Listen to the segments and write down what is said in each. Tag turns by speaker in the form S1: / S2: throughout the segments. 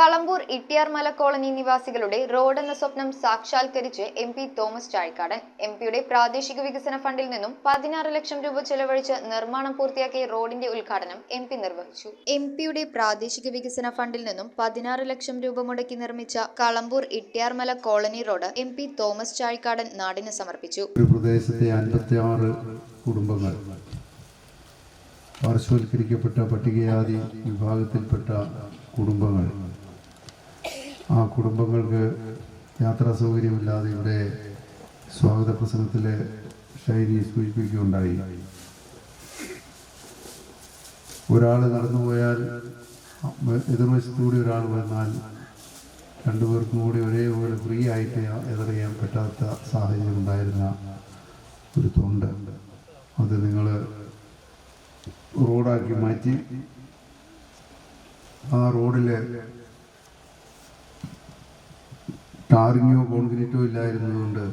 S1: Kalampoor Ittiyarmala colony നിവാസികളുടെ റോഡെന്ന സ്വപ്നം സാക്ഷാത്കരിച്ച് MP. Thomas Chazhikadan. എം.പിയുടെ പ്രാദേശിക വികസന ഫണ്ടിൽ നിന്നും 16 ലക്ഷം രൂപ ചെലവഴിച്ച് നിർമ്മാണം പൂർത്തിയാക്കിയ റോഡിന്റെ ഉദ്ഘാടനം എം.പി. നിർവഹിച്ചു. എം.പിയുടെ പ്രാദേശിക വികസന ഫണ്ടിൽ നിന്നും 16 ലക്ഷം രൂപ മുടക്കി നിർമ്മിച്ച Kalampoor Ittiyarmala colony road MP. Thomas Chazhikadan നാടിന് സമർപ്പിച്ചു.
S2: പ്രദേശത്തെ 56 കുടുംബങ്ങൾ പാർശ്വവൽക്കരിക്കപ്പെട്ട പട്ടികജാതി വിഭാഗത്തിൽപ്പെട്ട കുടുംബങ്ങൾ, ആ കുടുംബങ്ങൾക്ക് യാത്രാ സൗകര്യമില്ലാതെ ഇവിടെ സ്വാഗത പ്രസംഗത്തിലെ ശൈലി സൂചിപ്പിക്കുകയുണ്ടായി. ഒരാൾ നടന്നുപോയാൽ എതിർവശത്തുകൂടി ഒരാൾ വന്നാൽ രണ്ടുപേർക്കും കൂടി ഒരേപോലെ ഫ്രീ ആയിട്ട് എതിർക്കാൻ പറ്റാത്ത സാഹചര്യം ഉണ്ടായിരുന്ന ഒരു തൊണ്ട്, അത് നിങ്ങൾ റോഡാക്കി മാറ്റി ആ റോഡിൽ ടാറിങ്ങോ കോൺക്രീറ്റോ ഇല്ലായിരുന്നതുകൊണ്ട്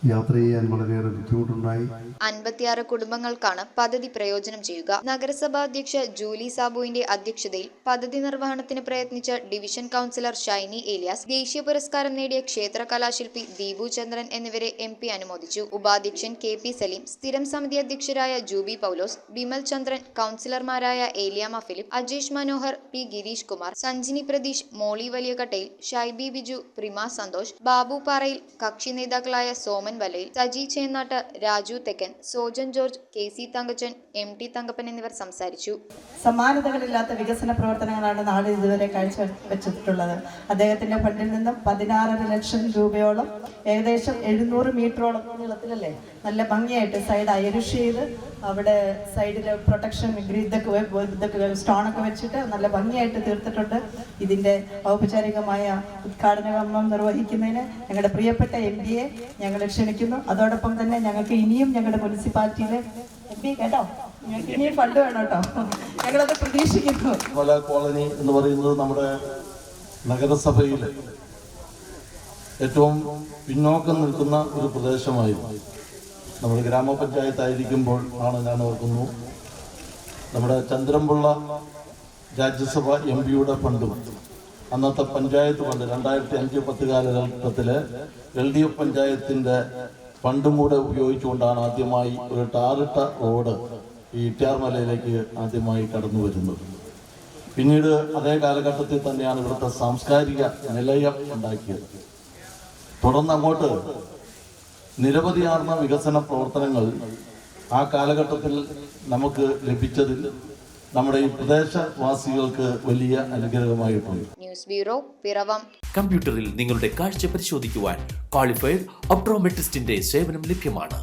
S2: യാത്ര ചെയ്യാൻ വളരെയേറെ ബുദ്ധിമുട്ടുണ്ടായി.
S1: 56 കുടുംബങ്ങൾക്കാണ് പദ്ധതി പ്രയോജനം ചെയ്യുക. നഗരസഭാ അധ്യക്ഷ ജൂലി സാബുവിന്റെ അധ്യക്ഷതയിൽ പദ്ധതി നിർവഹണത്തിന് പ്രയത്നിച്ച ഡിവിഷൻ കൗൺസിലർ ഷൈനി ഏലിയാസ്, ദേശീയ പുരസ്കാരം നേടിയ ക്ഷേത്ര കലാശില്പി ദീപു ചന്ദ്രൻ എന്നിവരെ എം.പി. അനുമോദിച്ചു. ഉപാധ്യക്ഷൻ കെ.പി. സലീം, സ്ഥിരം സമിതി അധ്യക്ഷരായ ജൂബി പൗലോസ്, ബിമൽ ചന്ദ്രൻ, കൗൺസിലർമാരായ ഏലിയാമ്മ ഫിലിപ്പ്, അജേഷ് മനോഹർ, പി. ഗിരീഷ് കുമാർ, സഞ്ജിനി പ്രതീഷ്, മോളി വലിയകട്ടയിൽ, ഷൈബി ബിജു, പ്രിമ സന്തോഷ്, ബാബു പാറയിൽ, കക്ഷി നേതാക്കളായ സോമൻ വലയിൽ, സജി ചേന്നാട്ട്, രാജു തെക്കൻ, സോജൻ ജോർജ്, കെ.സി. തങ്കച്ചൻ, എം.ടി. തങ്കപ്പൻ എന്നിവർ സംസാരിച്ചു.
S3: സമാനതകളില്ലാത്ത വികസന പ്രവർത്തനങ്ങളാണ് നാട് ഇതുവരെ കാഴ്ചവെച്ചിട്ടുള്ളത്. അദ്ദേഹത്തിന്റെ ഫണ്ടിൽ നിന്നും 16 ലക്ഷം രൂപയോളം, ഏകദേശം 700 മീറ്ററോളം നീളത്തിലല്ലേ, നല്ല ഭംഗിയായിട്ട് സൈഡ് അയരുഷ് ചെയ്ത് അവിടെ സൈഡിൽ പ്രൊട്ടക്ഷൻ ഇതൊക്കെ സ്റ്റോണൊക്കെ വെച്ചിട്ട് നല്ല ഭംഗിയായിട്ട് തീർത്തിട്ടുണ്ട്. ഇതിന്റെ ഔപചാരികമായ ഉദ്ഘാടന കർമ്മം നിർവഹിക്കുന്നതിന് ഞങ്ങളുടെ പ്രിയപ്പെട്ട എം.പിയെ ഞങ്ങൾ ക്ഷണിക്കുന്നു. അതോടൊപ്പം തന്നെ ഞങ്ങൾക്ക് ഇനിയും ഞങ്ങളുടെ മുനിസിപ്പാലിറ്റിയിലെ എം.പി കേട്ടോ, ഞങ്ങൾക്ക് ഇനിയും ഫണ്ട് വേണം കേട്ടോ, ഞങ്ങളത് പ്രതീക്ഷിക്കുന്നു.
S4: കോളനി എന്ന് പറയുന്നത് നമ്മുടെ നഗരസഭയിൽ ഏറ്റവും പിന്നോക്കം നിൽക്കുന്ന ഒരു പ്രദേശമായിരുന്നു. നമ്മുടെ ഗ്രാമപഞ്ചായത്തായിരിക്കുമ്പോൾ ആണ് ഞാൻ ഓർക്കുന്നു, നമ്മുടെ ചന്ദ്രൻപിള്ള രാജ്യസഭ എം.പിയുടെ ഫണ്ടും അന്നത്തെ പഞ്ചായത്ത് ഫണ്ട് 2005-10 കാലഘട്ടത്തിലെ LDF പഞ്ചായത്തിൻ്റെ ഫണ്ടും കൂടെ ഉപയോഗിച്ചുകൊണ്ടാണ് ആദ്യമായി ഒരു ടാറിട്ട റോഡ് ഈ ഇട്ടിയാർമലയിലേക്ക് ആദ്യമായി കടന്നു വരുന്നത്. പിന്നീട് അതേ കാലഘട്ടത്തിൽ തന്നെയാണ് ഇവിടുത്തെ സാംസ്കാരിക നിലയം ഉണ്ടാക്കിയത്. തുടർന്ന് അങ്ങോട്ട് നിരവധിയാർന്ന വികസന പ്രവർത്തനങ്ങൾ ആ കാലഘട്ടത്തിൽ നമുക്ക് ലഭിച്ചതിൽ നമ്മുടെ ഈ പ്രദേശവാസികൾക്ക് വലിയ അനുഗ്രഹമായിട്ടുണ്ട്.
S1: News bureau, Piravom.
S5: കമ്പ്യൂട്ടറിൽ നിങ്ങളുടെ കാഴ്ച പരിശോധിക്കുവാൻ ക്വാളിഫൈഡ് ഒപ്ട്രോമെട്രിസ്റ്റിന്റെ സേവനം ലഭ്യമാണ്.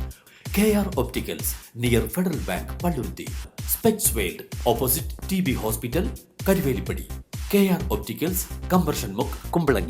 S5: KR opticals, near federal bank, Palluruthy. Specs world, opposite TB hospital, Karuvelippady. KR opticals, combustion മുക്ക്, കുമ്പളങ്ങി.